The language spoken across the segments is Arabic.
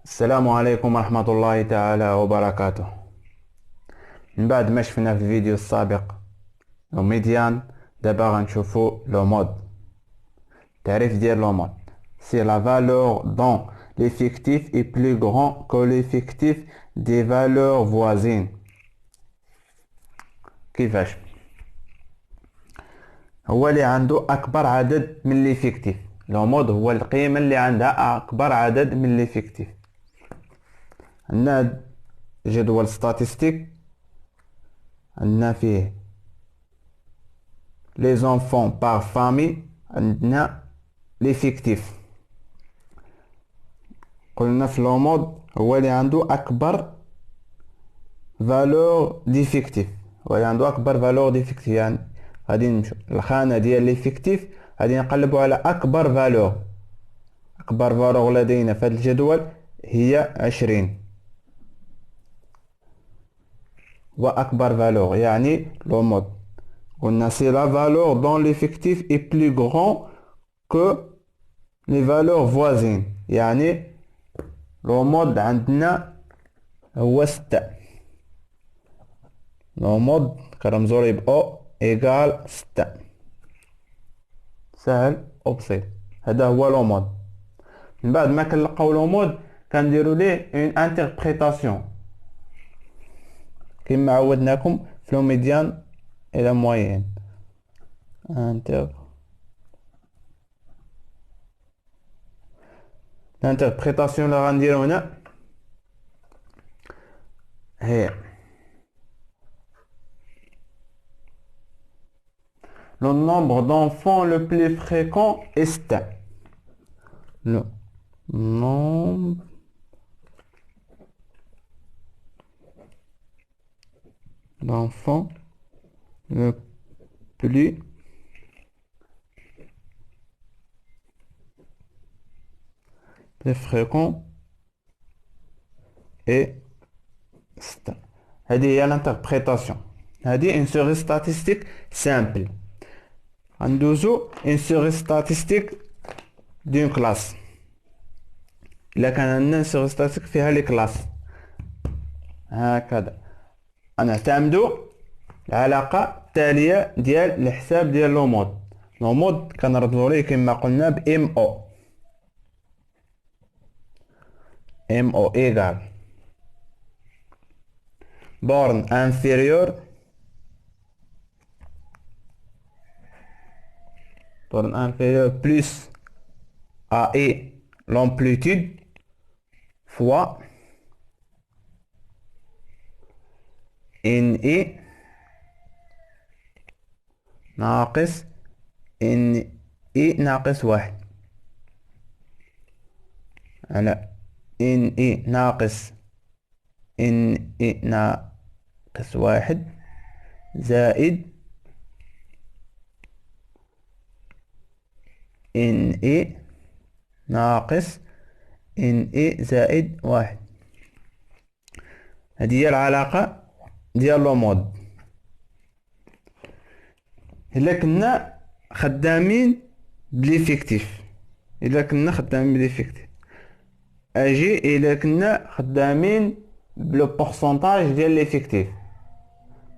السلام عليكم ورحمة الله تعالى وبركاته. من بعد ما شفنا في الفيديو السابق لو ميديان، دابا غنشوفو لو مود. تعريف ديال لو مود: سي لا valeur dont l'effectif est plus grand que l'effectif des valeurs voisines. كيفاش؟ هو اللي عنده اكبر عدد من ليفيكتيف. لو مود هو القيمة اللي عندها اكبر عدد من ليفيكتيف. عندنا جدول ستاتستيك، عندنا فيه les enfants par famille، عندنا ليفيكتيف. قلنا في لو مود هو اللي عنده اكبر فالور ديفيكتيف، هو اللي عنده اكبر فالور ديفيكتيف. يعني غادي نمشيو الخانه ديال ليفيكتيف، غادي نقلبوا على اكبر فالور. اكبر فالور لدينا في هذا الجدول هي 20، واكبر فالور يعني لو مود. قلنا سي لا فالور دون ليفيكتيف اي بلو غران كو لي فالور فوازين، يعني لو مود عندنا هو 6. لو مود كرمزوري ب او ايكال 6. سهل وبسيط، هذا هو لو مود. من بعد ما كنلقاو لو مود كنديرو ليه اون انتربريتاسيون كما عودناكم في لو ميديان الى موين. انتر الانتربريتاسيون اللي غنديرو هنا هي le nombre d'enfants le plus fréquent est le nombre d'enfants le plus fréquent est 6. هذه هي الانتربريتاسيون. هذه une série statistique simple. غندوزو une série statistique d'une classe. إلا كان عندنا une série statistique فيها لي كلاس هكذا، غنعتمدو العلاقة التالية ديال الحساب ديال لو مود. لو مود كنرمزو ليه كما قلنا ب ام او. ام او ايكال borne inférieure plus AE l'amplitude fois NE ناقص NE ناقص 1 على NE ناقص NE ناقص 1 زائد NE ناقص NE زائد 1. هذه هي العلاقة ديال لو مود. إلا كنا خدامين بليفيكتيف، اجي إلا كنا خدامين بلو بورسونتاج ديال ليفيكتيف،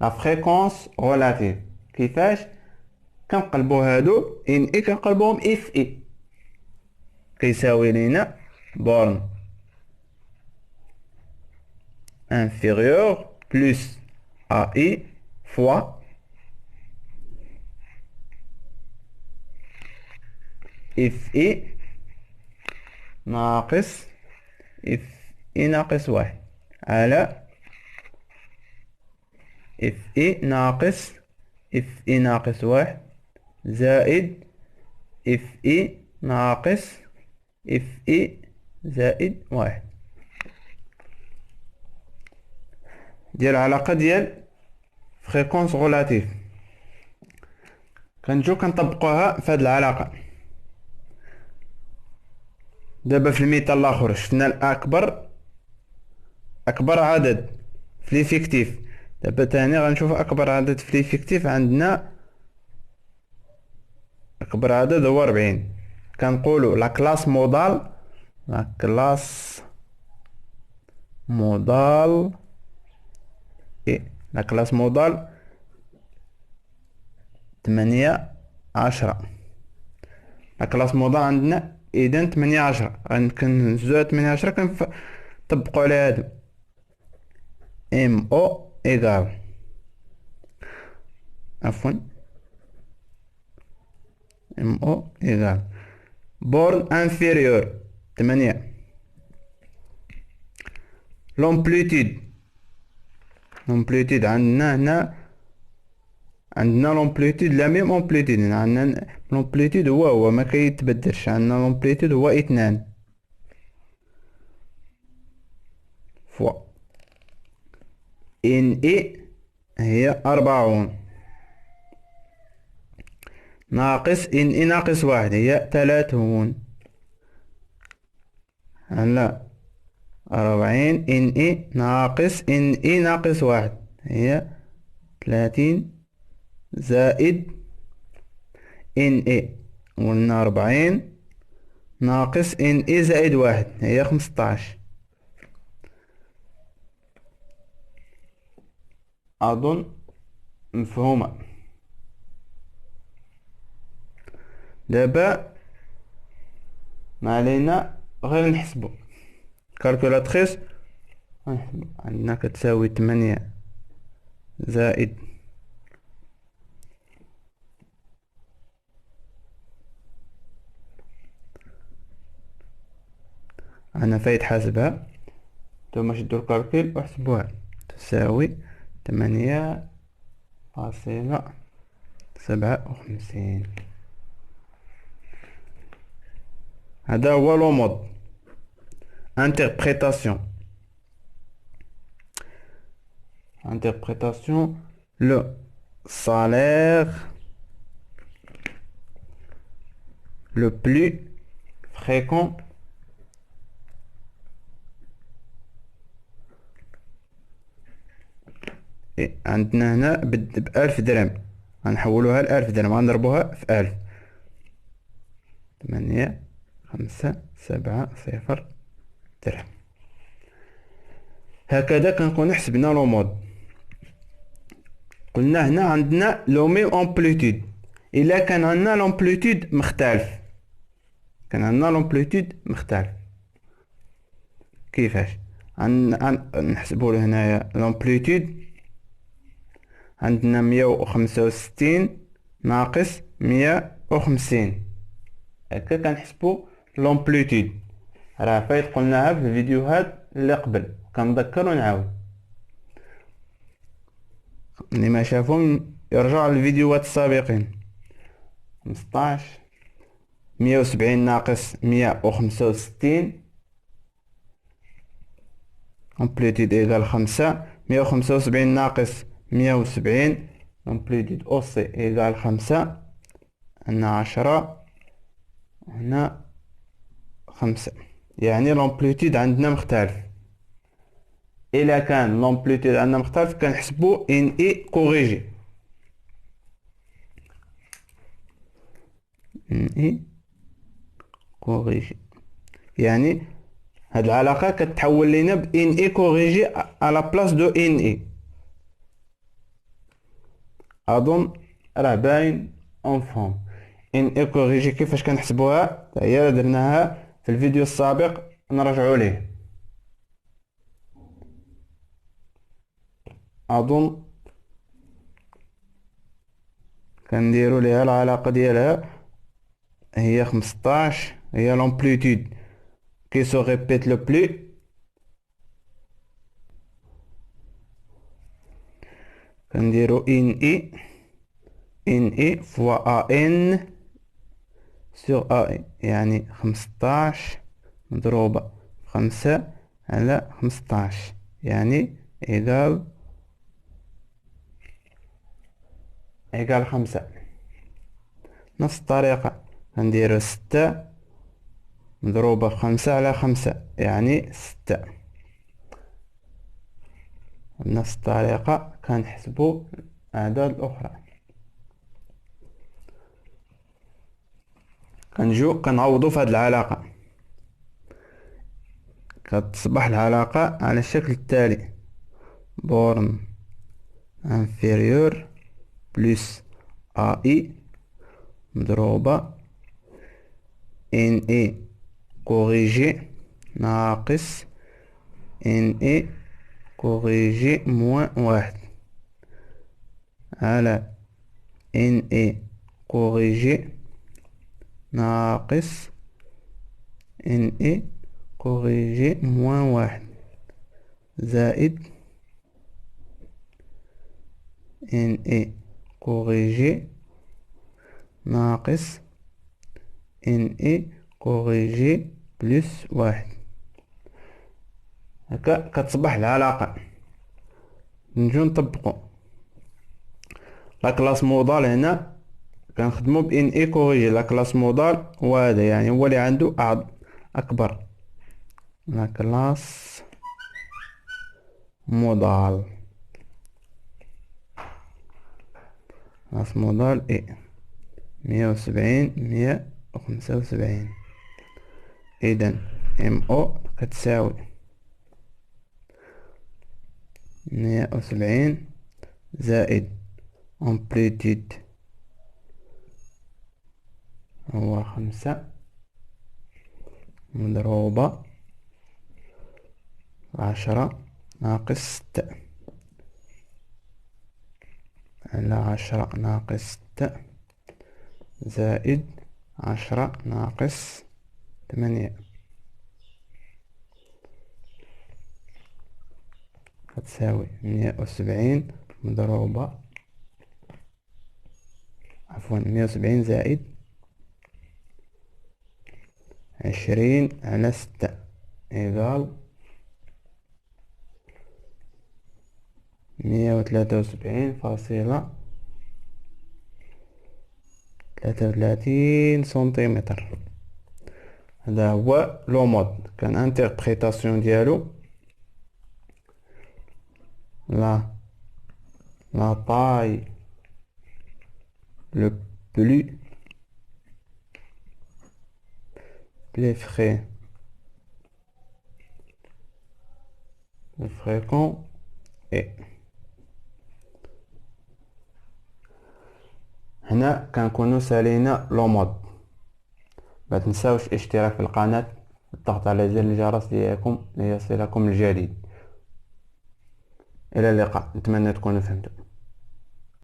لا فريكونس ريلاتيف. كيفاش كنقلبو هادو ان اي كنقلبوهم اف اي كيساوي لينا بورن انفيريور بلس ا اي فوا اف اي ناقص اف اي ناقص 1 على اف اي ناقص اف اي ناقص 1 زائد اف اي ناقص اف اي زائد 1 ديال العلاقة ديال فريكونس غولاتيف. كنجيو كنطبقوها في هاد العلاقة. دابا في المثال الاخر شفنا اكبر عدد في ليفيكتيف. دابا تاني غنشوف اكبر عدد في ليفيكتيف. عندنا اكبر عدد هو 40. كنقولوا لا كلاس مودال مودال لا كلاس مودال 18. لا كلاس مودال عندنا إذا 18 كنهزوها 18 كنطبقو على هادو ام او إيكال عفوا ام او إيكال بورن انفيريور 8. لومبليتيد عندنا هنا لومبليتيد لا ميم امبليتيد عندنا لومبليتيد هو ما كيتبدلش. عندنا لومبليتيد هو 2 فوا ان اي هي 40 ناقص ان اي ناقص 1 هي 30. هلا 40 ان اي ناقص ان اي ناقص 1 هي 30 زائد ان اي. قلنا 40 ناقص ان اي زائد 1 هي 15. أظن مفهومة. دابا ما علينا غير نحسبو. كالكولاتريس عندنا كتساوي 8 زائد أنا فايت حاسبها. نتوما شدو الكالكيل وحسبوها. تساوي 8.57. هذا هو لو مود interprétation. Le salaire le plus fréquent عندنا هنا بألف درهم. غنحولوها لألف درهم، غنضربوها في 1000. 8.57 درهم. هكذا كنكون حسبنا لو مود. قلنا هنا عندنا لو ميم امبليتود. الا كان عندنا لومبليتود مختلف، كيفاش نحسبوا له هنايا لومبليتود؟ عندنا 165 ناقص 150. هكا كنحسبوا لومبليتود. راه فايت قلناها في الفيديوهات اللي قبل، كنذكر ونعاود. اللي ما شافهم يرجع للفيديوهات السابقين. 15 170 ناقص 165 امبليتود ايكال 5. 175 ناقص 170 امبليتود اوسي ايكال 5. هنا 10 هنا 5. يعني لومبليتود عندنا مختلف. الا كان لومبليتود عندنا مختلف كنحسبو ان اي كوريجي. يعني هاد العلاقة كتحول لينا ب ان اي كوريجي على بلاص دو ان اي. اظن راه باين اون فورم. ان اي كوريجي كيفاش كنحسبوها هي درناها في الفيديو السابق، نرجعوا ليه. اظن كنديروا ليها العلاقة ديالها هي 15 هي لومبليتود كي سو ريبيت لو بلو. كنديرو ان اي فوا ا ان سور ا ان، يعني 15 مضروبة في 5 على 15 يعني ايكال 5. نفس الطريقة كنديرو 6 مضروبة في 5 على 5 يعني 6. بنفس الطريقة كنحسبو الأعداد الأخرى. كنجو كنعوضو في هاد العلاقة. كتصبح العلاقة على الشكل التالي: borne inférieure plus AI مضروبة NA corrigé ناقص NA corrigé moins واحد على NA corrigé ناقص NA corrigé moins واحد زائد NA corrigé ناقص NA corrigé بلس واحد. هكا كتصبح العلاقة. نجو نطبقو لا كلاس مودال. هنا كنخدمو ب NA corrigé. لا كلاس مودال هو هذا، يعني هو اللي عنده أكبر. لا كلاس مودال كلاس مودال إي 170 175. إذا MO كتساوي 170 زائد أمبليتيد هو 5 مضروبة 10 ناقص 6 على 10 ناقص 6 زائد 10 ناقص 8 هتساوي 170 مضروبة 170 زائد 20 على 6 إيكال 173.33 سنتيمتر. هذا هو لو مود. كان انتربريتاسيون ديالو la taille le plus fréquent est. هنا كنكونو سالينا لو مود. ما تنساوش الاشتراك في القناة، الضغط على زر الجرس ليصلكم الجديد. الى اللقاء، نتمنى تكونوا فهمتوا.